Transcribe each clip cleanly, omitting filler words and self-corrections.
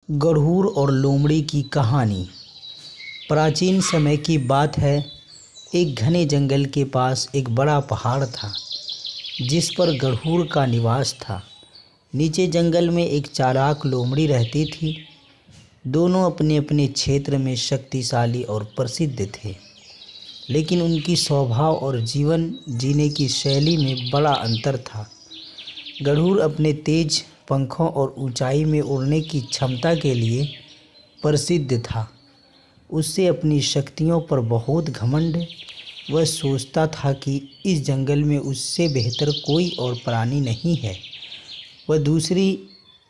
गरुड़ और लोमड़ी की कहानी। प्राचीन समय की बात है। एक घने जंगल के पास एक बड़ा पहाड़ था जिस पर गरुड़ का निवास था। नीचे जंगल में एक चालाक लोमड़ी रहती थी। दोनों अपने अपने क्षेत्र में शक्तिशाली और प्रसिद्ध थे, लेकिन उनकी स्वभाव और जीवन जीने की शैली में बड़ा अंतर था। गरुड़ अपने तेज पंखों और ऊंचाई में उड़ने की क्षमता के लिए प्रसिद्ध था। उससे अपनी शक्तियों पर बहुत घमंड। वह सोचता था कि इस जंगल में उससे बेहतर कोई और प्राणी नहीं है। वह दूसरी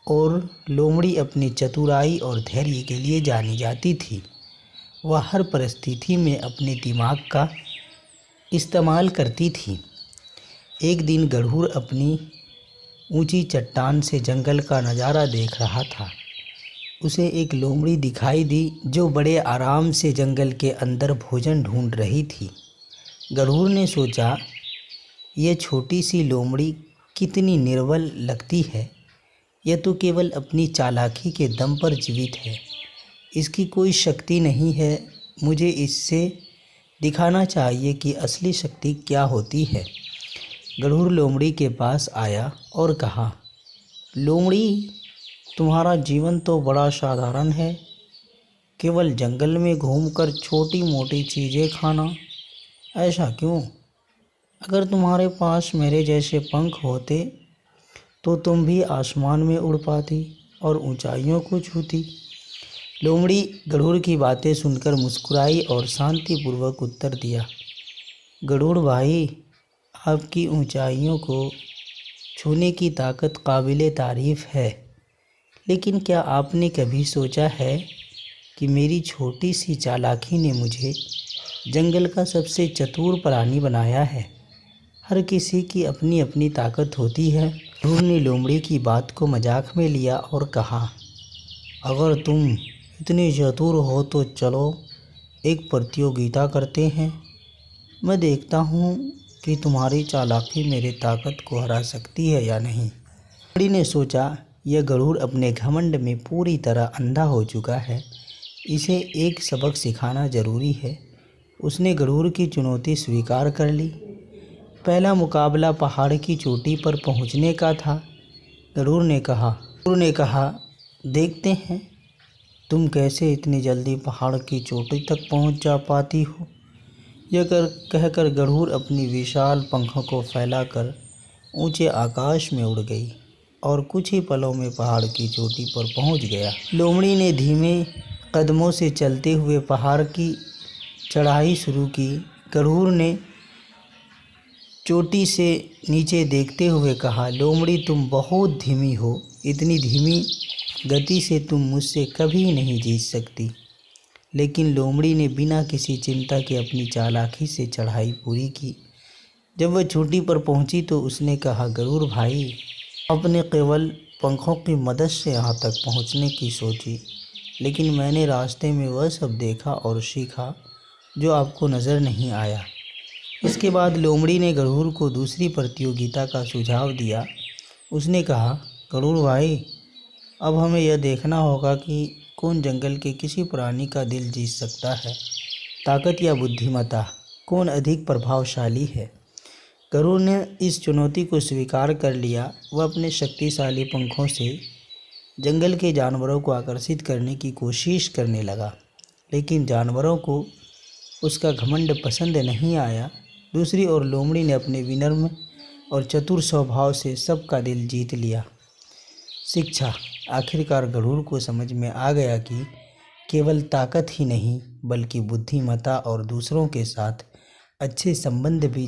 ओर लोमड़ी अपनी चतुराई और धैर्य के लिए जानी जाती थी। वह हर परिस्थिति में अपने दिमाग का इस्तेमाल करती थी। एक दिन गरुड़ अपनी ऊंची चट्टान से जंगल का नज़ारा देख रहा था। उसे एक लोमड़ी दिखाई दी जो बड़े आराम से जंगल के अंदर भोजन ढूंढ रही थी। गरुड़ ने सोचा, यह छोटी सी लोमड़ी कितनी निर्बल लगती है। यह तो केवल अपनी चालाकी के दम पर जीवित है। इसकी कोई शक्ति नहीं है। मुझे इससे दिखाना चाहिए कि असली शक्ति क्या होती है। गरुड़ लोमड़ी के पास आया और कहा, लोमड़ी, तुम्हारा जीवन तो बड़ा साधारण है। केवल जंगल में घूमकर छोटी मोटी चीज़ें खाना। ऐसा क्यों? अगर तुम्हारे पास मेरे जैसे पंख होते तो तुम भी आसमान में उड़ पाती और ऊंचाइयों को छूती। लोमड़ी गरुड़ की बातें सुनकर मुस्कुराई और शांतिपूर्वक उत्तर दिया, गरुड़ भाई, आपकी ऊंचाइयों को छूने की ताकत काबिले तारीफ़ है, लेकिन क्या आपने कभी सोचा है कि मेरी छोटी सी चालाकी ने मुझे जंगल का सबसे चतुर प्राणी बनाया है। हर किसी की अपनी अपनी ताकत होती है। गरुड़ ने लोमड़ी की बात को मजाक में लिया और कहा, अगर तुम इतनी चतुर हो तो चलो एक प्रतियोगिता करते हैं। मैं देखता हूँ कि तुम्हारी चालाकी मेरी ताकत को हरा सकती है या नहीं। लोमड़ी ने सोचा, यह गरुड़ अपने घमंड में पूरी तरह अंधा हो चुका है। इसे एक सबक सिखाना जरूरी है। उसने गरुड़ की चुनौती स्वीकार कर ली। पहला मुकाबला पहाड़ की चोटी पर पहुंचने का था। गरुड़ ने कहा, देखते हैं तुम कैसे इतनी जल्दी पहाड़ की चोटी तक पहुंच जा पाती हो। यह कहकर गरुड़ अपनी विशाल पंखों को फैलाकर ऊंचे आकाश में उड़ गई और कुछ ही पलों में पहाड़ की चोटी पर पहुंच गया। लोमड़ी ने धीमे कदमों से चलते हुए पहाड़ की चढ़ाई शुरू की। गरुड़ ने चोटी से नीचे देखते हुए कहा, लोमड़ी, तुम बहुत धीमी हो। इतनी धीमी गति से तुम मुझसे कभी नहीं जीत सकती। लेकिन लोमड़ी ने बिना किसी चिंता के अपनी चालाकी से चढ़ाई पूरी की। जब वह चोटी पर पहुंची तो उसने कहा, गरुड़ भाई, आपने केवल पंखों की मदद से यहाँ तक पहुँचने की सोची, लेकिन मैंने रास्ते में वह सब देखा और सीखा जो आपको नज़र नहीं आया। इसके बाद लोमड़ी ने गरुड़ को दूसरी प्रतियोगिता का सुझाव दिया। उसने कहा, गरुड़ भाई, अब हमें यह देखना होगा कि कौन जंगल के किसी प्राणी का दिल जीत सकता है। ताकत या बुद्धिमत्ता, कौन अधिक प्रभावशाली है। गरुड़ ने इस चुनौती को स्वीकार कर लिया। वह अपने शक्तिशाली पंखों से जंगल के जानवरों को आकर्षित करने की कोशिश करने लगा, लेकिन जानवरों को उसका घमंड पसंद नहीं आया। दूसरी ओर लोमड़ी ने अपने विनम्र और चतुर स्वभाव से सबका दिल जीत लिया। शिक्षा, आखिरकार गरुड़ को समझ में आ गया कि केवल ताकत ही नहीं बल्कि बुद्धिमत्ता और दूसरों के साथ अच्छे संबंध भी